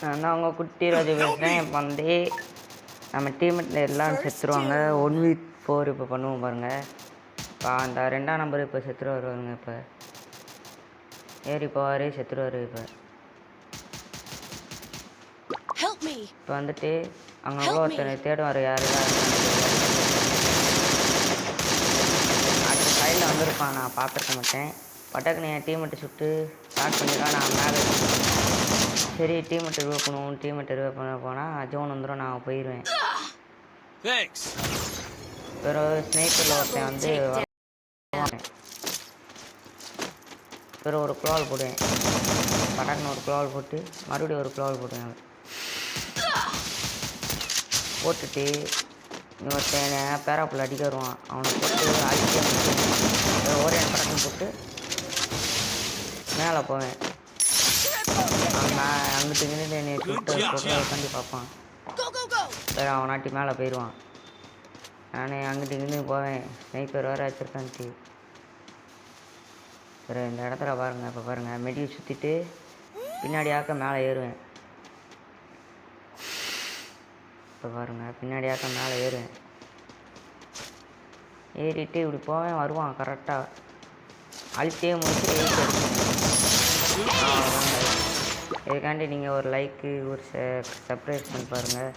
நான் தான் அவங்க குட்டி ரோஜு பேசுகிறேன். இப்போ வந்து நம்ம டீமெட்டில் எல்லாம் செத்துருவாங்க. 1v4 இப்போ பண்ணுவோம் பாருங்கள். இப்போ அந்த 2ஆம் நம்பர் இப்போ செத்துரு வருவாங்க. இப்போ ஏறி போவார் செத்துருவார். இப்போ வந்துட்டு அங்கே அவ்வளோ ஒருத்தனை தேடுவார். யார் அடுத்த சைடில் வந்திருப்பான். நான் பார்த்துருக்க மாட்டேன். பட்டக்குன்னு என் டீமெட்டு சுட்டு ஸ்டார்ட் பண்ணிடுவான். நான் மேலே சரி டீமெட்டு ரிவ் பண்ணுவோம். டீமெட்டு ரிவ் பண்ண போனால் ஜோன் வந்துடும். நான் போயிடுவேன். பிறகு ஸ்னைப்பரில் ஒருத்தன் வந்து பிறகு ஒரு குளோவால் போடுவேன். பட்டாக்குன்னு ஒரு குளோவால் போட்டு மறுபடியும் ஒரு குளோவால் போடுவேன். போட்டுட்டு இன்னொருத்தனை பேராப்பில் அடிக்க வருவான். அவனை போட்டு அடிக்க ஒரே படக்கம் போட்டு மேலே போவேன். அங்கிட்டு இங்கிட்டு என்னை சுட்டு உட்காந்து பார்ப்பான். வேறு அவன் நாட்டி மேலே போயிடுவான். நான் அங்கிட்டு இங்கிட்டு போவேன். ஸ்னைப்பர் வேறு வச்சுருக்கான்ட்டு. வேறு இந்த இடத்துல பாருங்கள். இப்போ பாருங்கள் மெடியை சுற்றிட்டு பின்னாடியாக்க மேலே ஏறுவேன். இப்போ பாருங்கள் பின்னாடியாக்க மேலே ஏறுவேன். ஏறிட்டு இப்படி போவேன். வருவான் கரெக்டாக அழித்தே முடிச்சு இதுக்காண்டி நீங்கள் ஒரு லைக்கு ஒரு சப்ஸ்கிரைப் பண்ணி பாருங்கள்.